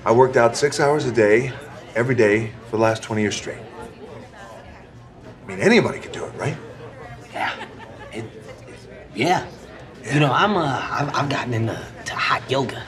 I worked out 6 hours a day, every day, for the last 20 years straight. I mean, anybody could do it, right? Yeah. You know, I've gotten into hot yoga.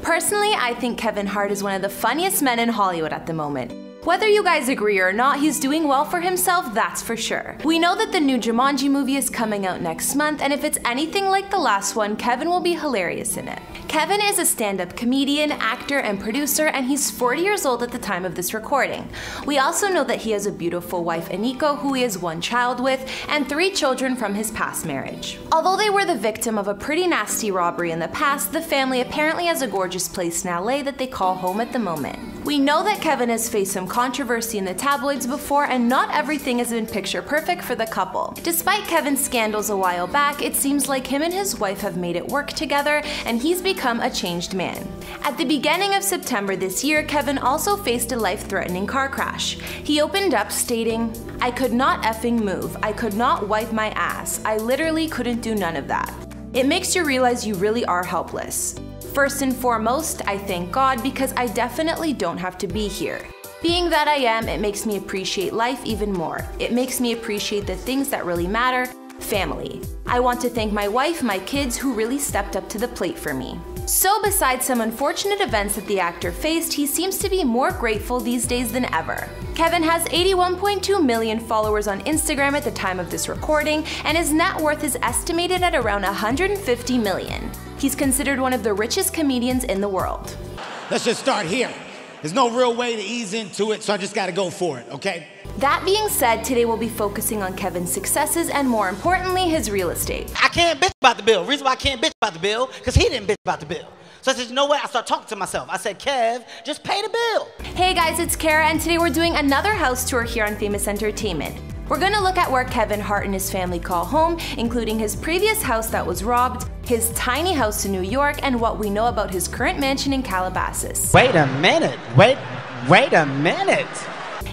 Personally, I think Kevin Hart is one of the funniest men in Hollywood at the moment. Whether you guys agree or not, he's doing well for himself, that's for sure. We know that the new Jumanji movie is coming out next month, and if it's anything like the last one, Kevin will be hilarious in it. Kevin is a stand-up comedian, actor, and producer, and he's 40 years old at the time of this recording. We also know that he has a beautiful wife, Aniko, who he has 1 child with, and 3 children from his past marriage. Although they were the victim of a pretty nasty robbery in the past, the family apparently has a gorgeous place in LA that they call home at the moment. We know that Kevin has faced some controversy in the tabloids before, and not everything has been picture perfect for the couple. Despite Kevin's scandals a while back, it seems like him and his wife have made it work together, and he's become a changed man. At the beginning of September this year, Kevin also faced a life-threatening car crash. He opened up stating, "I could not effing move. I could not wipe my ass. I literally couldn't do none of that." It makes you realize you really are helpless. First and foremost, I thank God because I definitely don't have to be here. Being that I am, it makes me appreciate life even more. It makes me appreciate the things that really matter, family. I want to thank my wife, my kids, who really stepped up to the plate for me. So besides some unfortunate events that the actor faced, he seems to be more grateful these days than ever. Kevin has 81.2 million followers on Instagram at the time of this recording, and his net worth is estimated at around 150 million. He's considered one of the richest comedians in the world. Let's just start here. There's no real way to ease into it, so I just gotta go for it, okay? That being said, today we'll be focusing on Kevin's successes and, more importantly, his real estate. I can't bitch about the bill. Reason why I can't bitch about the bill, because he didn't bitch about the bill. So I said, you know what? I started talking to myself. I said, Kev, just pay the bill. Hey guys, it's Kara, and today we're doing another house tour here on Famous Entertainment. We're gonna look at where Kevin Hart and his family call home, including his previous house that was robbed, his tiny house in New York, and what we know about his current mansion in Calabasas. Wait a minute. Wait a minute.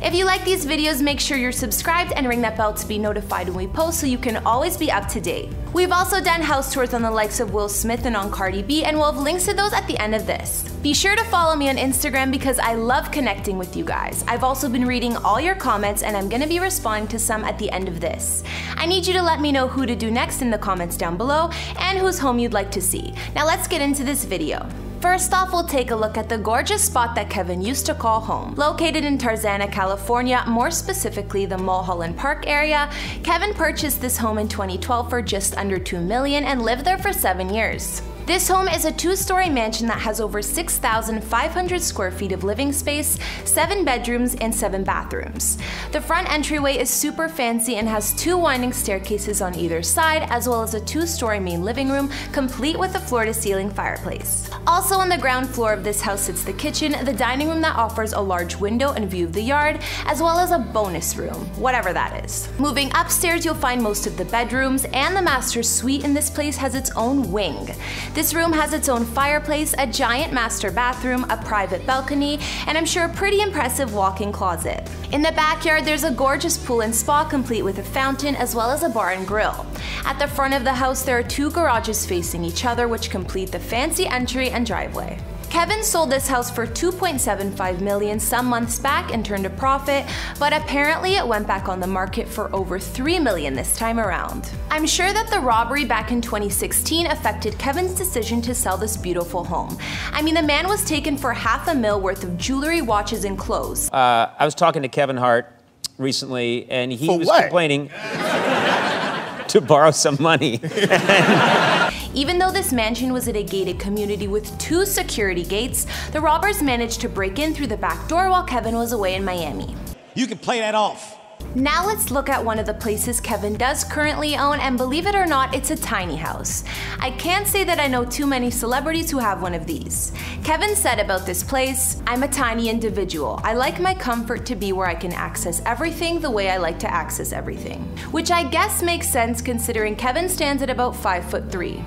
If you like these videos, make sure you're subscribed and ring that bell to be notified when we post so you can always be up to date. We've also done house tours on the likes of Will Smith and on Cardi B, and we'll have links to those at the end of this. Be sure to follow me on Instagram because I love connecting with you guys. I've also been reading all your comments, and I'm gonna be responding to some at the end of this. I need you to let me know who to do next in the comments down below and whose home you'd like to see. Now let's get into this video. First off, we'll take a look at the gorgeous spot that Kevin used to call home. Located in Tarzana, California, more specifically the Mulholland Park area, Kevin purchased this home in 2012 for just under $2 million and lived there for 7 years. This home is a 2-story mansion that has over 6,500 square feet of living space, 7 bedrooms, and 7 bathrooms. The front entryway is super fancy and has 2 winding staircases on either side, as well as a 2-story main living room, complete with a floor-to-ceiling fireplace. Also on the ground floor of this house sits the kitchen, the dining room that offers a large window and view of the yard, as well as a bonus room, whatever that is. Moving upstairs, you'll find most of the bedrooms, and the master suite in this place has its own wing. This room has its own fireplace, a giant master bathroom, a private balcony, and I'm sure a pretty impressive walk-in closet. In the backyard, there's a gorgeous pool and spa complete with a fountain as well as a bar and grill. At the front of the house, there are 2 garages facing each other which complete the fancy entry and driveway. Kevin sold this house for $2.75 million some months back and turned a profit, but apparently it went back on the market for over $3 million this time around. I'm sure that the robbery back in 2016 affected Kevin's decision to sell this beautiful home. I mean, the man was taken for $500,000 worth of jewelry, watches, and clothes. I was talking to Kevin Hart recently, and he was complaining to borrow some money. Even though this mansion was in a gated community with 2 security gates, the robbers managed to break in through the back door while Kevin was away in Miami. You can play that off. Now let's look at one of the places Kevin does currently own, and believe it or not, it's a tiny house. I can't say that I know too many celebrities who have one of these. Kevin said about this place, "I'm a tiny individual. I like my comfort to be where I can access everything the way I like to access everything." Which I guess makes sense considering Kevin stands at about 5'3".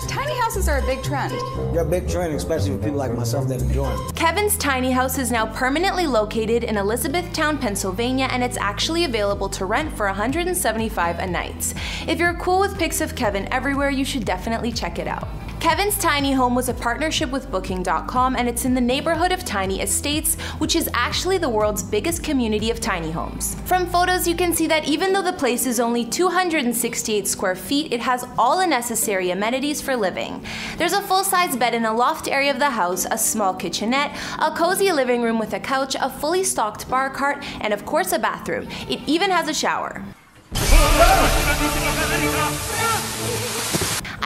Tiny houses are a big trend. They're a big trend, especially for people like myself that enjoy them. Kevin's tiny house is now permanently located in Elizabethtown, Pennsylvania, and it's actually available to rent for $175 a night. If you're cool with pics of Kevin everywhere, you should definitely check it out. Kevin's tiny home was a partnership with Booking.com, and it's in the neighborhood of Tiny Estates, which is actually the world's biggest community of tiny homes. From photos, you can see that even though the place is only 268 square feet, it has all the necessary amenities for living. There's a full-size bed in a loft area of the house, a small kitchenette, a cozy living room with a couch, a fully stocked bar cart, and of course a bathroom. It even has a shower.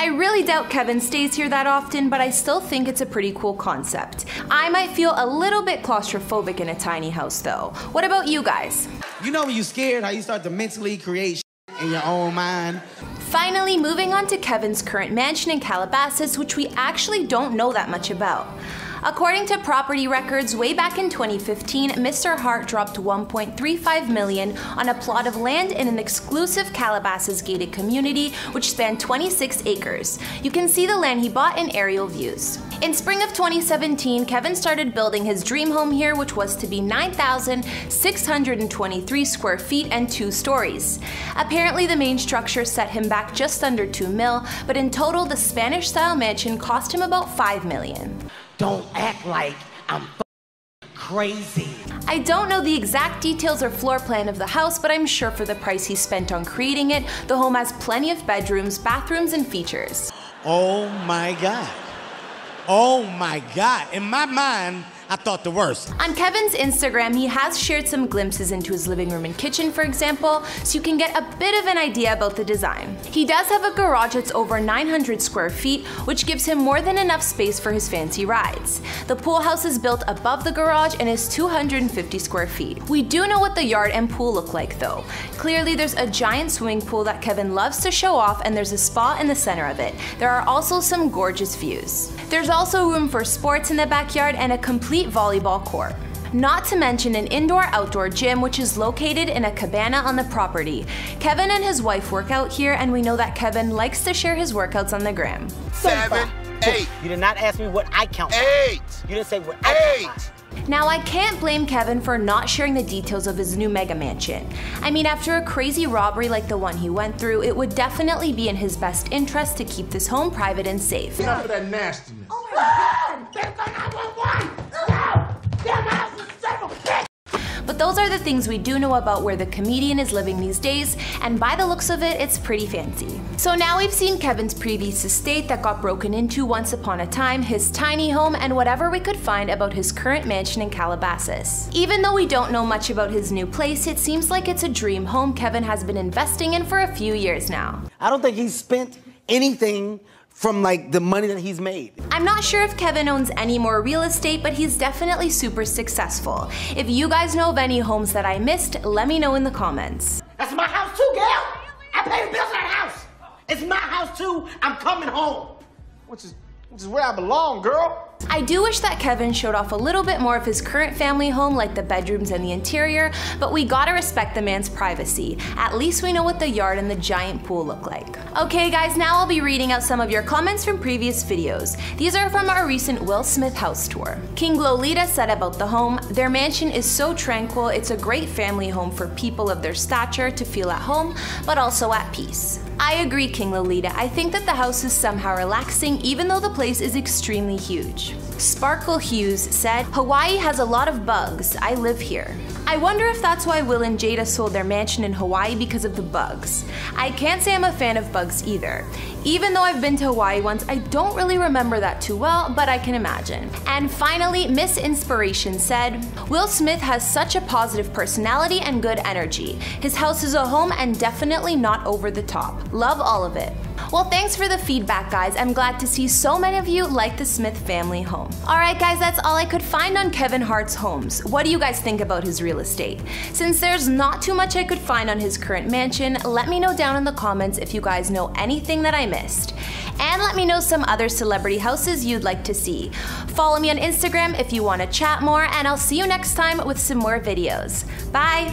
I really doubt Kevin stays here that often, but I still think it's a pretty cool concept. I might feel a little bit claustrophobic in a tiny house though. What about you guys? You know when you're scared, how you start to mentally create in your own mind? Finally, moving on to Kevin's current mansion in Calabasas, which we actually don't know that much about. According to property records, way back in 2015, Mr. Hart dropped $1.35 million on a plot of land in an exclusive Calabasas gated community which spanned 26 acres. You can see the land he bought in aerial views. In spring of 2017, Kevin started building his dream home here, which was to be 9,623 square feet and 2 stories. Apparently, the main structure set him back just under $2 million, but in total, the Spanish-style mansion cost him about $5 million. Don't act like I'm crazy. I don't know the exact details or floor plan of the house, but I'm sure for the price he spent on creating it, the home has plenty of bedrooms, bathrooms, and features. Oh my God. Oh my God. In my mind, I thought the worst. On Kevin's Instagram, he has shared some glimpses into his living room and kitchen, for example, so you can get a bit of an idea about the design. He does have a garage that's over 900 square feet, which gives him more than enough space for his fancy rides. The pool house is built above the garage and is 250 square feet. We do know what the yard and pool look like though. Clearly, there's a giant swimming pool that Kevin loves to show off, and there's a spa in the center of it. There are also some gorgeous views. There's also room for sports in the backyard and a complete volleyball court. Not to mention an indoor-outdoor gym which is located in a cabana on the property. Kevin and his wife work out here, and we know that Kevin likes to share his workouts on the gram. 7, 8. You did not ask me what I count. 8. You didn't say what I count. Now, I can't blame Kevin for not sharing the details of his new mega mansion. I mean, after a crazy robbery like the one he went through, it would definitely be in his best interest to keep this home private and safe. Enough of that nastiness. Oh my God! There's a 911! No! Damn house is several bitch! But those are the things we do know about where the comedian is living these days, and by the looks of it, it's pretty fancy. So now we've seen Kevin's previous estate that got broken into once upon a time, his tiny home, and whatever we could find about his current mansion in Calabasas. Even though we don't know much about his new place, it seems like it's a dream home Kevin has been investing in for a few years now. I don't think he's spent anything from like the money that he's made. I'm not sure if Kevin owns any more real estate, but he's definitely super successful. If you guys know of any homes that I missed, let me know in the comments. That's my house too, Gail. I pay the bills in that house. It's my house too. I'm coming home. Which is where I belong, girl. I do wish that Kevin showed off a little bit more of his current family home, like the bedrooms and the interior, but we gotta respect the man's privacy. At least we know what the yard and the giant pool look like. Okay guys, now I'll be reading out some of your comments from previous videos. These are from our recent Will Smith house tour. King Lolita said about the home, "Their mansion is so tranquil, it's a great family home for people of their stature to feel at home, but also at peace." I agree, King Lolita. I think that the house is somehow relaxing, even though the place is extremely huge. Sparkle Hughes said, "Hawaii has a lot of bugs. I live here." I wonder if that's why Will and Jada sold their mansion in Hawaii, because of the bugs. I can't say I'm a fan of bugs either. Even though I've been to Hawaii once, I don't really remember that too well, but I can imagine. And finally, Miss Inspiration said, "Will Smith has such a positive personality and good energy. His house is a home and definitely not over the top. Love all of it." Well, thanks for the feedback, guys. I'm glad to see so many of you like the Smith family home. Alright guys, that's all I could find on Kevin Hart's homes. What do you guys think about his real estate? Since there's not too much I could find on his current mansion, let me know down in the comments if you guys know anything that I missed. And let me know some other celebrity houses you'd like to see. Follow me on Instagram if you want to chat more, and I'll see you next time with some more videos. Bye!